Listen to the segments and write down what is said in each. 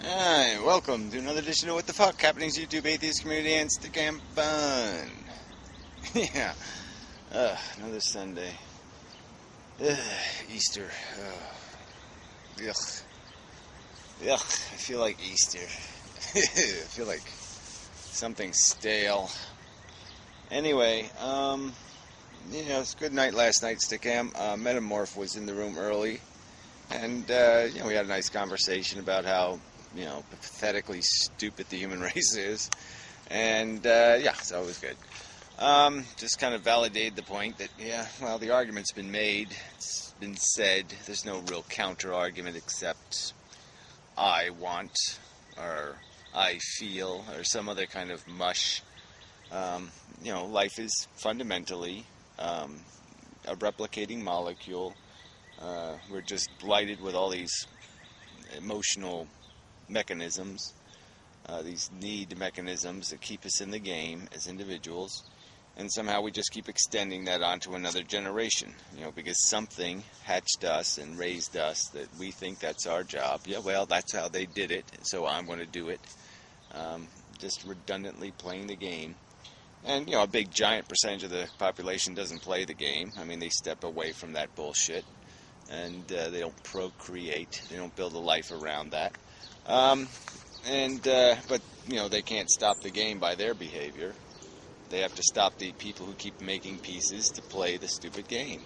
Hi, welcome to another edition of What the Fuck, Happenings YouTube Atheist Community and Stick and Bun. Yeah, another Sunday. Ugh, Easter. Ugh. Ugh, I feel like Easter. I feel like something stale. Anyway, it's a good night last night, Stickam. Metamorph was in the room early, and, we had a nice conversation about how, pathetically stupid the human race is. And, so it was good. Just kind of validated the point that, the argument's been made. It's been said. There's no real counter-argument except I want, or I feel, or some other kind of mush. Life is fundamentally a replicating molecule. We're just blighted with all these emotional mechanisms, these need mechanisms that keep us in the game as individuals, and somehow we just keep extending that onto another generation, because something hatched us and raised us that we think that's our job. Yeah, well, that's how they did it, so I'm going to do it. Just redundantly playing the game. And, a big giant percentage of the population doesn't play the game. I mean, they step away from that bullshit, and they don't procreate. They don't build a life around that. But they can't stop the game by their behavior. They have to stop the people who keep making pieces to play the stupid game.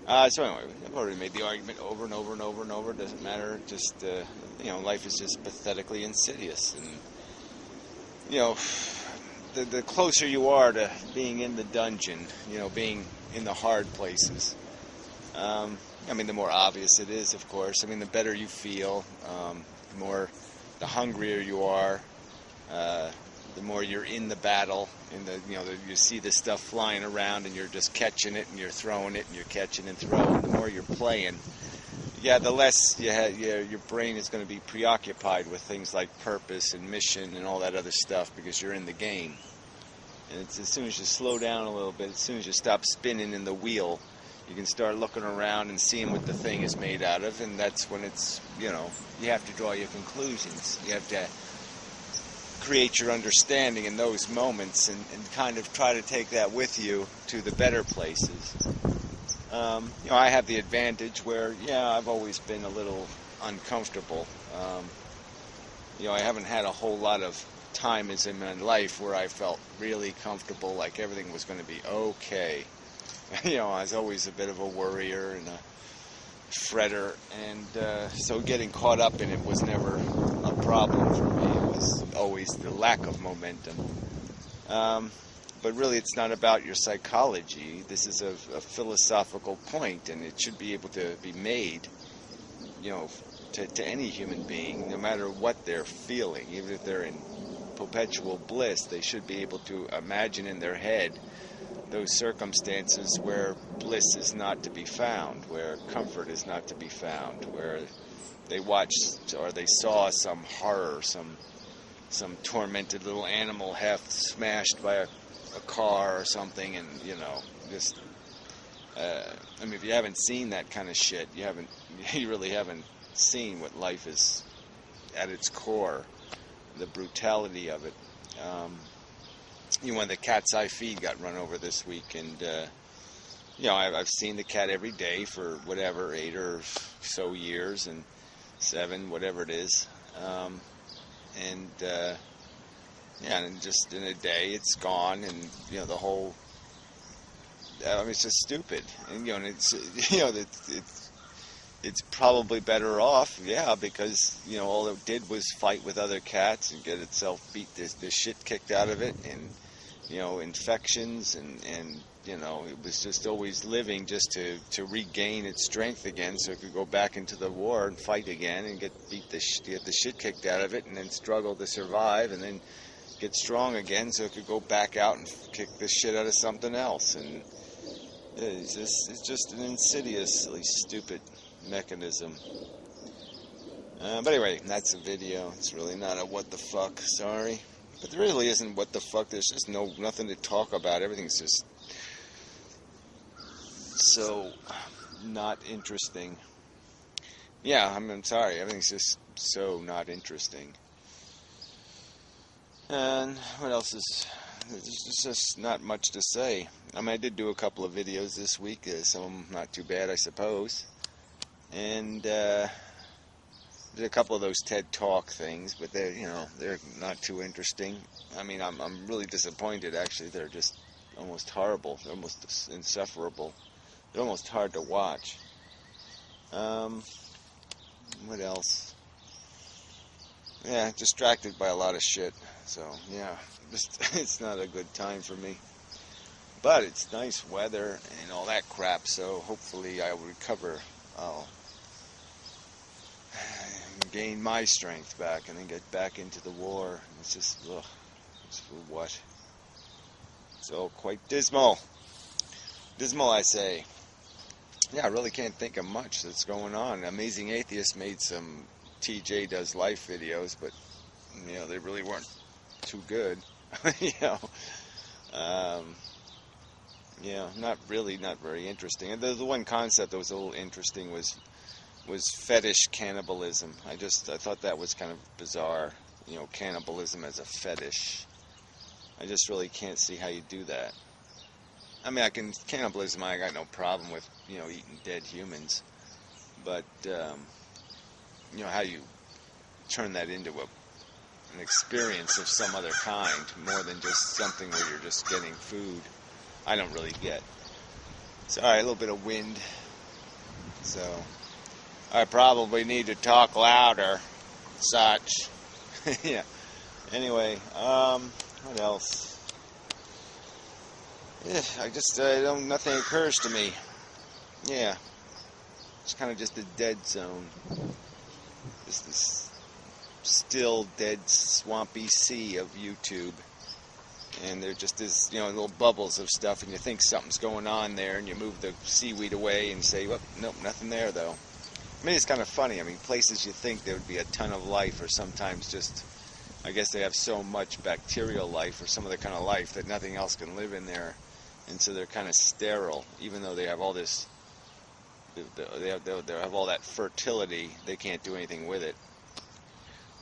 So anyway, I've already made the argument over and over and over and over. It doesn't matter. Just, life is just pathetically insidious. And, the closer you are to being in the dungeon, being in the hard places, the more obvious it is, of course. The better you feel, the hungrier you are, the more you're in the battle, you see this stuff flying around and you're just catching it and you're throwing it and you're catching and throwing. The more you're playing, the less your brain is going to be preoccupied with things like purpose and mission and all that other stuff because you're in the game. And it's as soon as you slow down a little bit, as soon as you stop spinning in the wheel, you can start looking around and seeing what the thing is made out of, and that's when it's, you have to draw your conclusions. You have to create your understanding in those moments and kind of try to take that with you to the better places. I have the advantage where, I've always been a little uncomfortable. I haven't had a whole lot of times in my life where I felt really comfortable, like everything was going to be okay. I was always a bit of a worrier and a fretter, and so getting caught up in it was never a problem for me. It was always the lack of momentum. But really, it's not about your psychology. This is a philosophical point, and it should be able to be made, to any human being, no matter what they're feeling. Even if they're in perpetual bliss, they should be able to imagine in their head those circumstances where bliss is not to be found, where comfort is not to be found, where they watched or they saw some horror, some tormented little animal half smashed by a car or something, and just if you haven't seen that kind of shit, you really haven't seen what life is at its core, the brutality of it. One of the cats I feed got run over this week, and I've seen the cat every day for whatever 8 or so years, and 7, whatever it is, and just in a day it's gone, and the whole. It's just stupid, and and it's probably better off, because all it did was fight with other cats and get itself beat the shit kicked out of it, and infections, and it was just always living just to regain its strength again, so it could go back into the war and fight again and get the shit kicked out of it, and then struggle to survive, and then get strong again so it could go back out and kick the shit out of something else. And it's just an insidiously stupid mechanism. But anyway, that's a video. It's really not a what the fuck, sorry. But there really isn't what the fuck. There's just nothing to talk about. Everything's just so not interesting. I'm sorry. Everything's just so not interesting. And what else is... There's just not much to say. I mean, I did do a couple of videos this week. Some of them not too bad, I suppose. And did a couple of those TED Talk things, but they're not too interesting. I mean, I'm really disappointed. Actually, they're just almost horrible. They're almost insufferable. They're almost hard to watch. What else? Yeah, distracted by a lot of shit. So yeah, it's not a good time for me. But it's nice weather and all that crap. So hopefully I'll recover. I'll gain my strength back and then get back into the war. It's just, ugh, it's for what? It's all quite dismal. Dismal, I say. Yeah, I really can't think of much that's going on. Amazing Atheist made some TJ Does Life videos, but, they really weren't too good. Not very interesting. And the one concept that was a little interesting was fetish cannibalism. I thought that was kind of bizarre, cannibalism as a fetish. I just really can't see how you do that. I mean, cannibalism, I got no problem with, eating dead humans. But, how you turn that into an experience of some other kind, more than just something where you're just getting food, I don't really get. Sorry, a little bit of wind. So, I probably need to talk louder, such. Yeah. Anyway, what else? Yeah, nothing occurs to me. Yeah. It's kind of just a dead zone. Just this still dead swampy sea of YouTube. And there just is, little bubbles of stuff, and you think something's going on there, and you move the seaweed away and say, well, nope, nothing there, though. I mean, it's kind of funny. I mean, places you think there would be a ton of life, or sometimes just, I guess they have so much bacterial life or some other kind of life that nothing else can live in there. And so they're kind of sterile, even though they have all this, they have all that fertility, they can't do anything with it.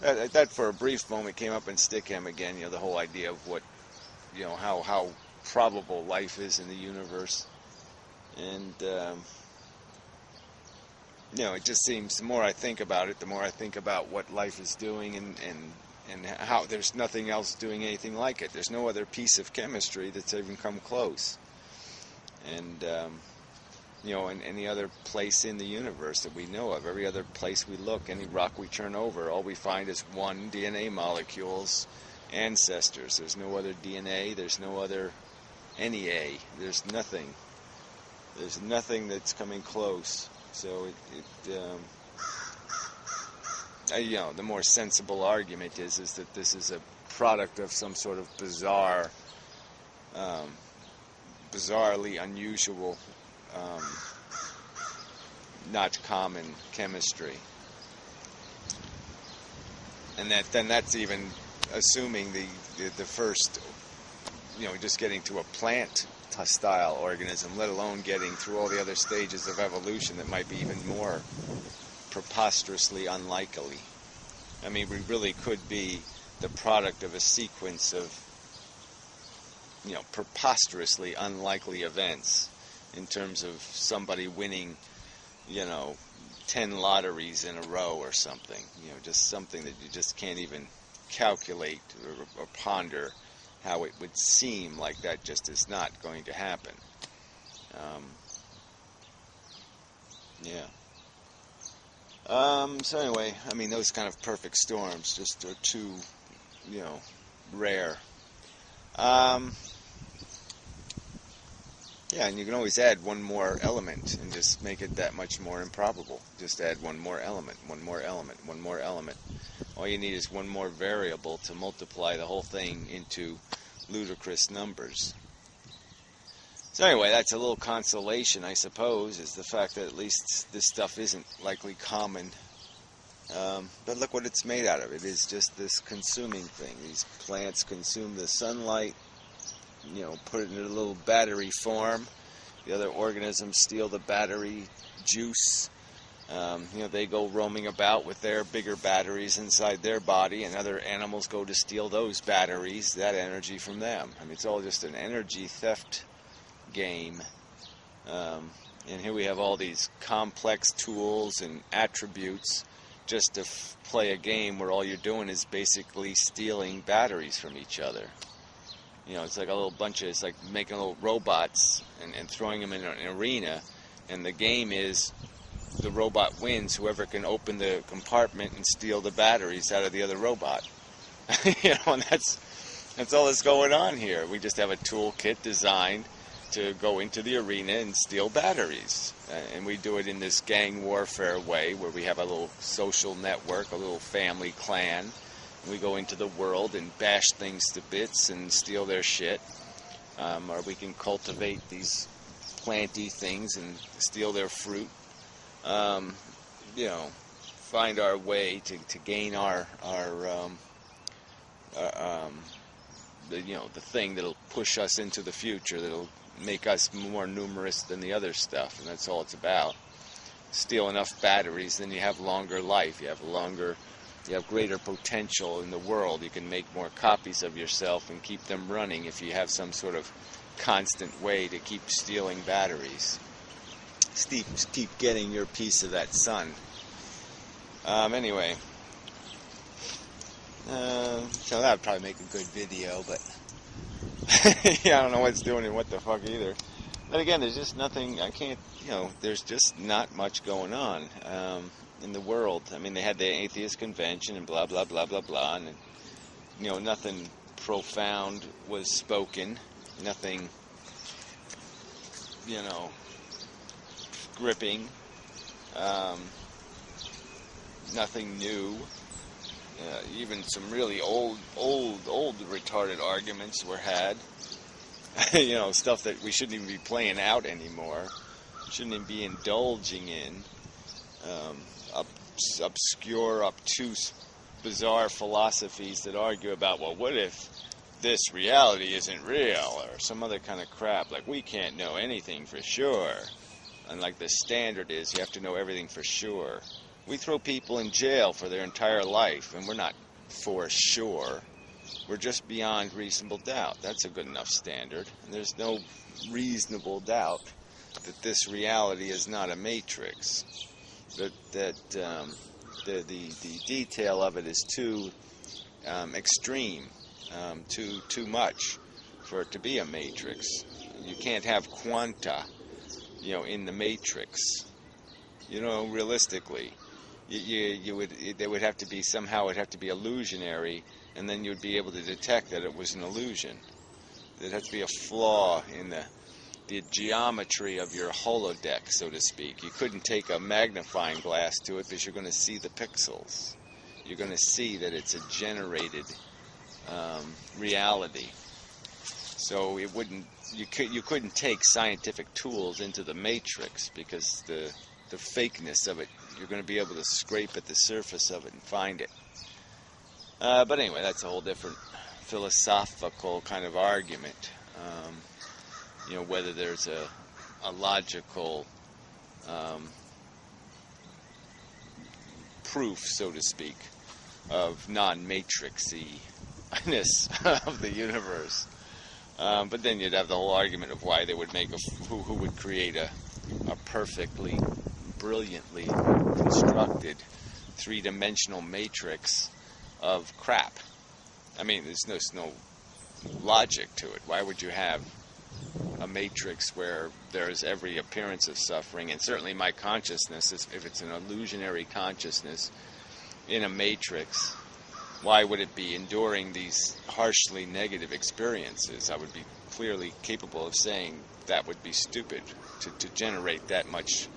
That for a brief moment came up in Stickham again, the whole idea of what, how probable life is in the universe. And, it just seems, the more I think about it, the more I think about what life is doing and how there's nothing else doing anything like it. There's no other piece of chemistry that's even come close. And, in any other place in the universe that we know of, every other place we look, any rock we turn over, all we find is one DNA molecule's ancestors. There's no other DNA, there's no other NEA, there's nothing. There's nothing that's coming close. So the more sensible argument is that this is a product of some sort of bizarrely unusual, not common chemistry. And that's even assuming the first, just getting to a plant-style organism, let alone getting through all the other stages of evolution that might be even more preposterously unlikely. I mean, we really could be the product of a sequence of, preposterously unlikely events in terms of somebody winning, 10 lotteries in a row or something. Just something that you just can't even calculate or ponder how it would seem like that just is not going to happen. So anyway, I mean, those kind of perfect storms just are too, rare. Yeah, and you can always add one more element and just make it that much more improbable. Just add one more element, one more element, one more element. All you need is one more variable to multiply the whole thing into ludicrous numbers. So anyway, that's a little consolation, I suppose, is the fact that at least this stuff isn't likely common. But look what it's made out of. It is just this consuming thing. These plants consume the sunlight, put it in a little battery form. The other organisms steal the battery juice They go roaming about with their bigger batteries inside their body, and other animals go to steal those batteries, that energy from them. I mean, it's all just an energy theft game. And here we have all these complex tools and attributes just to play a game where all you're doing is basically stealing batteries from each other. It's like a little bunch of, it's like making little robots and throwing them in an arena, and the game is the robot wins, whoever can open the compartment and steal the batteries out of the other robot. And that's all that's going on here. We just have a toolkit designed to go into the arena and steal batteries. And we do it in this gang warfare way, where we have a little social network, a little family clan. And we go into the world and bash things to bits and steal their shit. Or we can cultivate these planty things and steal their fruit. Find our way to gain the thing that'll push us into the future, that'll make us more numerous than the other stuff, and that's all it's about. Steal enough batteries, then you have longer life, you have greater potential in the world. You can make more copies of yourself and keep them running if you have some sort of constant way to keep stealing batteries. Keep getting your piece of that sun. Anyway, so that would probably make a good video, but yeah, I don't know what's doing and what the fuck either. But again, there's just nothing, there's just not much going on in the world. I mean, they had the atheist convention and blah, blah, blah, blah, blah, and, nothing profound was spoken, nothing, gripping, nothing new. Even some really old retarded arguments were had. Stuff that we shouldn't even be playing out anymore. Shouldn't even be indulging in. Obscure, obtuse, bizarre philosophies that argue about, well, what if this reality isn't real? Or some other kind of crap. Like, we can't know anything for sure. And like the standard is, you have to know everything for sure. We throw people in jail for their entire life, and we're not for sure. We're just beyond reasonable doubt. That's a good enough standard. And there's no reasonable doubt that this reality is not a matrix. That the detail of it is too extreme, too much for it to be a matrix. You can't have quanta, in the matrix. Realistically. There would have to be somehow, it'd have to be illusionary, and then you would be able to detect that it was an illusion. There'd have to be a flaw in the geometry of your holodeck, so to speak. You couldn't take a magnifying glass to it because you're going to see the pixels. You're going to see that it's a generated reality. So it wouldn't. You couldn't take scientific tools into the matrix because the fakeness of it. You're going to be able to scrape at the surface of it and find it. But anyway, that's a whole different philosophical kind of argument. Whether there's a logical proof, so to speak, of non-matrixiness of the universe. But then you'd have the whole argument of why they would make who would create a perfectly, brilliantly constructed three-dimensional matrix of crap. I mean, there's no logic to it. Why would you have a matrix where there's every appearance of suffering? And certainly my consciousness, if it's an illusionary consciousness in a matrix, why would it be enduring these harshly negative experiences? I would be clearly capable of saying that would be stupid to generate that much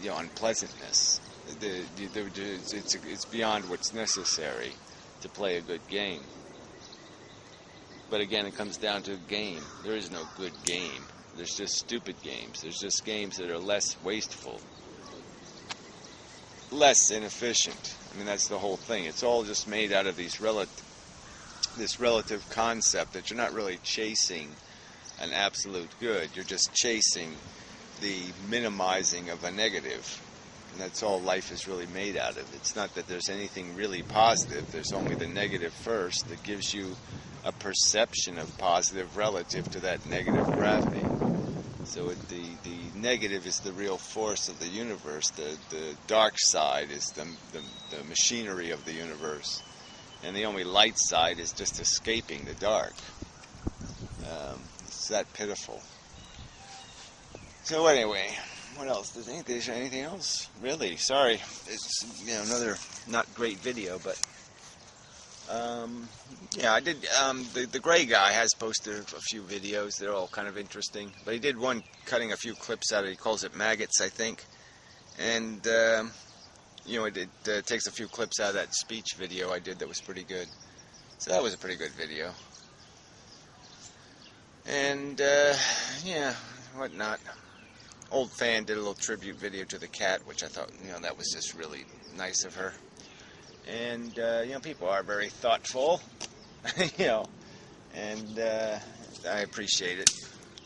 unpleasantness. It's beyond what's necessary to play a good game. But again, it comes down to a game. There is no good game. There's just stupid games. There's just games that are less wasteful, less inefficient. I mean, that's the whole thing. It's all just made out of this relative concept that you're not really chasing an absolute good. You're just chasing the minimizing of a negative. And that's all life is really made out of. It's not that there's anything really positive. There's only the negative first that gives you a perception of positive relative to that negative gravity. So the negative is the real force of the universe. The dark side is the machinery of the universe. And the only light side is just escaping the dark. It's that pitiful. So anyway, what else? Is there anything else? Really? Sorry. It's another not great video, but yeah, I did. The gray guy has posted a few videos. They're all kind of interesting. But he did one cutting a few clips out of it. He calls it maggots, I think. And it takes a few clips out of that speech video I did that was pretty good. So that was a pretty good video. And yeah, whatnot. Old fan did a little tribute video to the cat, which I thought, that was just really nice of her. And people are very thoughtful, and I appreciate it,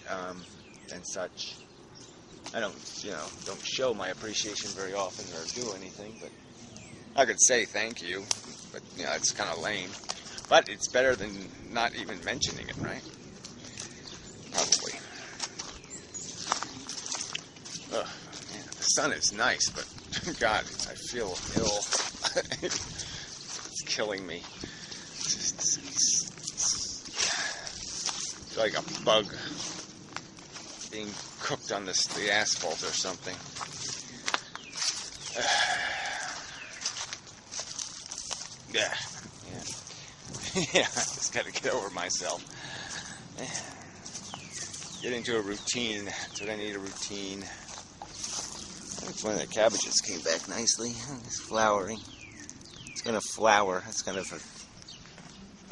and such. I don't show my appreciation very often or do anything, but I could say thank you, but it's kind of lame. But it's better than not even mentioning it, right? Probably. Ugh, man, the sun is nice, but God, I feel ill. It's killing me. It's like a bug being cooked on the asphalt or something. Yeah. Yeah, I just gotta get over myself. Get into a routine. That's what I need, a routine. It's one of the cabbages came back nicely. It's flowering. It's gonna flower. That's kind of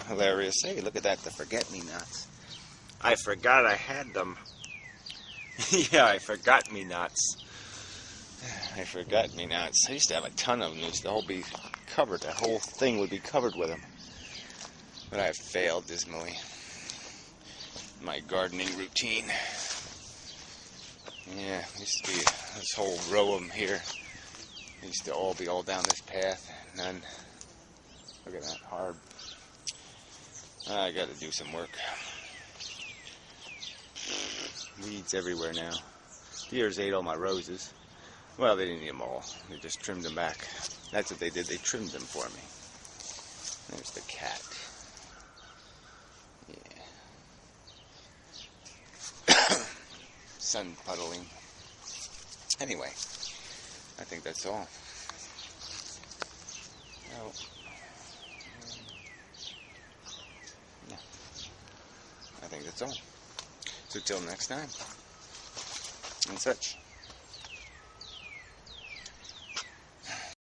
hilarious. Hey, look at that, the forget-me-nots. I forgot I had them. Yeah, I forgot me nuts. I forgot me nuts. I used to have a ton of them. Used to all be covered. The whole thing would be covered with them. But I have failed dismally. My gardening routine. Yeah, used to be this whole row of them here. They used to all be all down this path. None. Look at that, hard. I got to do some work. Weeds everywhere now. Deers ate all my roses. Well, they didn't eat them all. They just trimmed them back. That's what they did. They trimmed them for me. There's the cat. Yeah. Sun puddling. Anyway, I think that's all. Oh. Yeah. I think that's all. So till next time, and such.